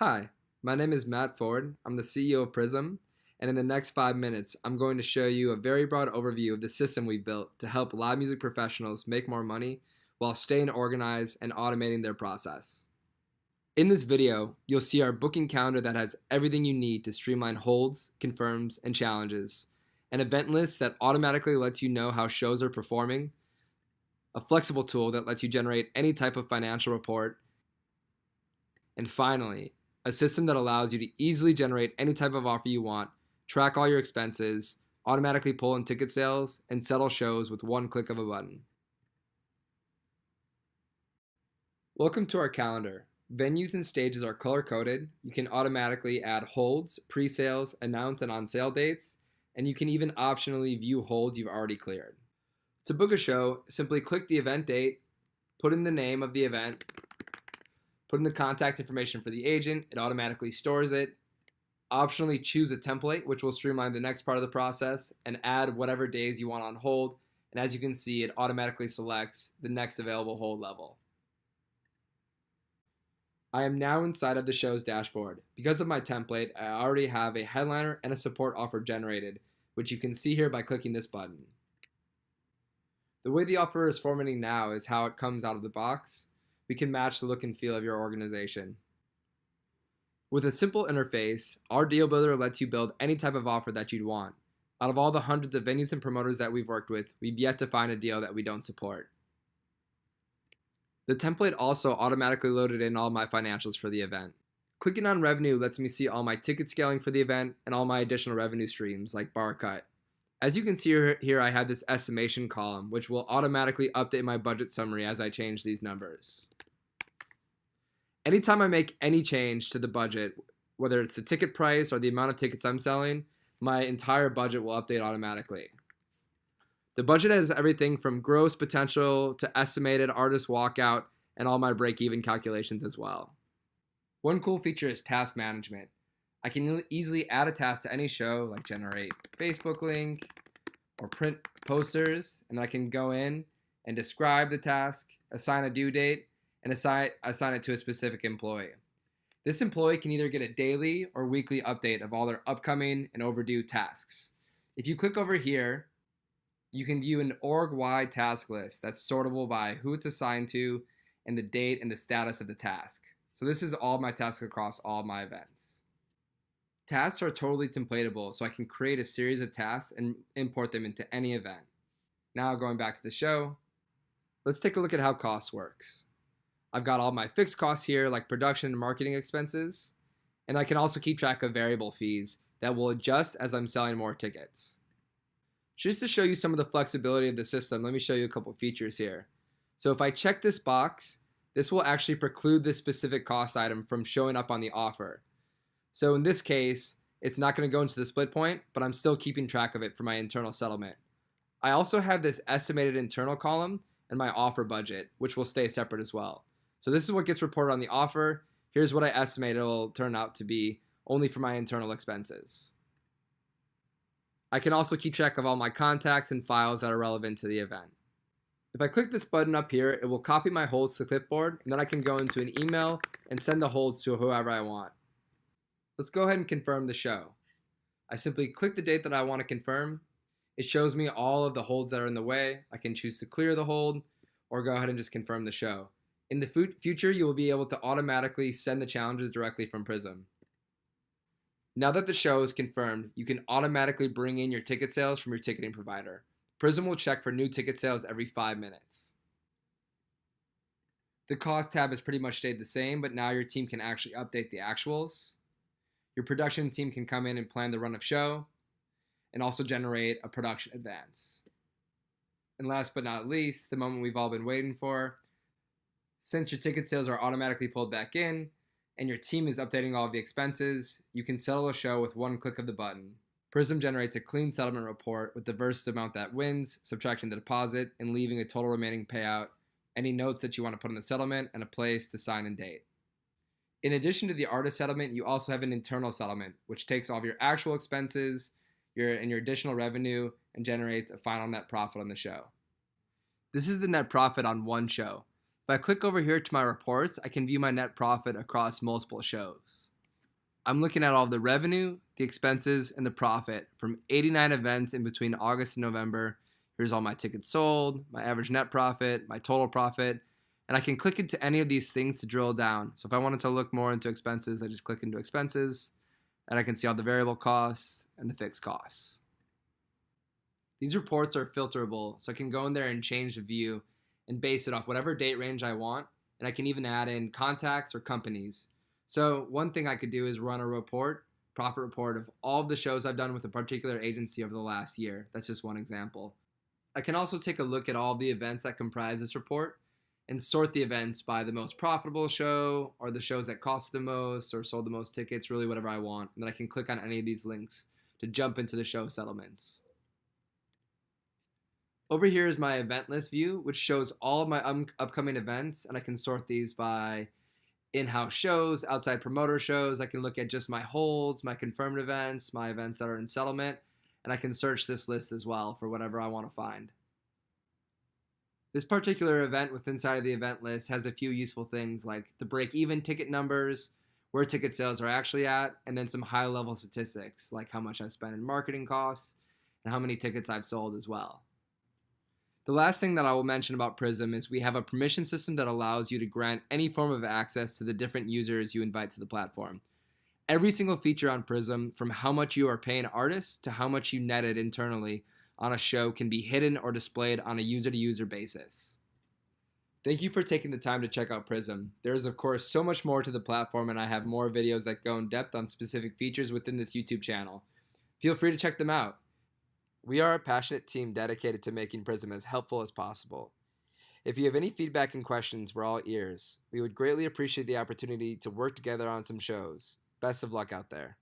Hi, my name is Matt Ford. I'm the CEO of Prism, and in the next 5 minutes, I'm going to show you a very broad overview of the system we built to help live music professionals make more money while staying organized and automating their process. In this video, you'll see our booking calendar that has everything you need to streamline holds, confirms, and challenges, an event list that automatically lets you know how shows are performing, a flexible tool that lets you generate any type of financial report, and finally, a system that allows you to easily generate any type of offer you want, track all your expenses, automatically pull in ticket sales, and settle shows with one click of a button. Welcome to our calendar. Venues and stages are color-coded. You can automatically add holds, pre-sales, announce and on-sale dates, and you can even optionally view holds you've already cleared. To book a show, simply click the event date, put in the name of the event, put in the contact information for the agent, it automatically stores it. Optionally choose a template, which will streamline the next part of the process, and add whatever days you want on hold. And as you can see, it automatically selects the next available hold level. I am now inside of the show's dashboard. Because of my template, I already have a headliner and a support offer generated, which you can see here by clicking this button. The way the offer is formatting now is how it comes out of the box. We can match the look and feel of your organization. With a simple interface, our deal builder lets you build any type of offer that you'd want. Out of all the hundreds of venues and promoters that we've worked with, we've yet to find a deal that we don't support. The template also automatically loaded in all my financials for the event. Clicking on revenue lets me see all my ticket scaling for the event and all my additional revenue streams like bar cut. As you can see here, I have this estimation column, which will automatically update my budget summary as I change these numbers. Anytime I make any change to the budget, whether it's the ticket price or the amount of tickets I'm selling, my entire budget will update automatically. The budget has everything from gross potential to estimated artist walkout and all my break-even calculations as well. One cool feature is task management. I can easily add a task to any show, like generate Facebook link or print posters, and I can go in and describe the task, assign a due date, and assign it to a specific employee. This employee can either get a daily or weekly update of all their upcoming and overdue tasks. If you click over here, you can view an org-wide task list that's sortable by who it's assigned to and the date and the status of the task. So this is all my tasks across all my events. Tasks are totally templatable, so I can create a series of tasks and import them into any event. Now going back to the show, let's take a look at how cost works. I've got all my fixed costs here, like production and marketing expenses, and I can also keep track of variable fees that will adjust as I'm selling more tickets. Just to show you some of the flexibility of the system, let me show you a couple features here. So if I check this box, this will actually preclude this specific cost item from showing up on the offer. So in this case, it's not going to go into the split point, but I'm still keeping track of it for my internal settlement. I also have this estimated internal column and my offer budget, which will stay separate as well. So this is what gets reported on the offer. Here's what I estimate it'll turn out to be only for my internal expenses. I can also keep track of all my contacts and files that are relevant to the event. If I click this button up here, it will copy my holds to clipboard, and then I can go into an email and send the holds to whoever I want. Let's go ahead and confirm the show. I simply click the date that I want to confirm. It shows me all of the holds that are in the way. I can choose to clear the hold or go ahead and just confirm the show. In the future, you will be able to automatically send the challenges directly from Prism. Now that the show is confirmed, you can automatically bring in your ticket sales from your ticketing provider. Prism will check for new ticket sales every 5 minutes. The cost tab has pretty much stayed the same, but now your team can actually update the actuals. Your production team can come in and plan the run of show and also generate a production advance. And last but not least, the moment we've all been waiting for. Since your ticket sales are automatically pulled back in and your team is updating all of the expenses, you can settle a show with one click of the button. Prism generates a clean settlement report with the versus amount that wins, subtracting the deposit, and leaving a total remaining payout, any notes that you want to put in the settlement, and a place to sign and date. In addition to the artist settlement, you also have an internal settlement, which takes all of your actual expenses and your additional revenue and generates a final net profit on the show. This is the net profit on one show. If I click over here to my reports, I can view my net profit across multiple shows. I'm looking at all the revenue, the expenses, and the profit from 89 events in between August and November. Here's all my tickets sold, my average net profit, my total profit, and I can click into any of these things to drill down. So if I wanted to look more into expenses, I just click into expenses, and I can see all the variable costs and the fixed costs. These reports are filterable, so I can go in there and change the view and base it off whatever date range I want, and I can even add in contacts or companies. So one thing I could do is run a profit report of all of the shows I've done with a particular agency over the last year. That's just one example. I can also take a look at all of the events that comprise this report and sort the events by the most profitable show or the shows that cost the most or sold the most tickets, really whatever I want. And then I can click on any of these links to jump into the show settlements. Over here is my event list view, which shows all of my upcoming events, and I can sort these by in-house shows, outside promoter shows. I can look at just my holds, my confirmed events, my events that are in settlement, and I can search this list as well for whatever I want to find. This particular event with inside of the event list has a few useful things like the break-even ticket numbers, where ticket sales are actually at, and then some high-level statistics like how much I've spent in marketing costs and how many tickets I've sold as well. The last thing that I will mention about Prism is we have a permission system that allows you to grant any form of access to the different users you invite to the platform. Every single feature on Prism, from how much you are paying artists to how much you netted internally on a show, can be hidden or displayed on a user-to-user basis. Thank you for taking the time to check out Prism. There is, of course, so much more to the platform, and I have more videos that go in depth on specific features within this YouTube channel. Feel free to check them out. We are a passionate team dedicated to making Prism as helpful as possible. If you have any feedback and questions, we're all ears. We would greatly appreciate the opportunity to work together on some shows. Best of luck out there.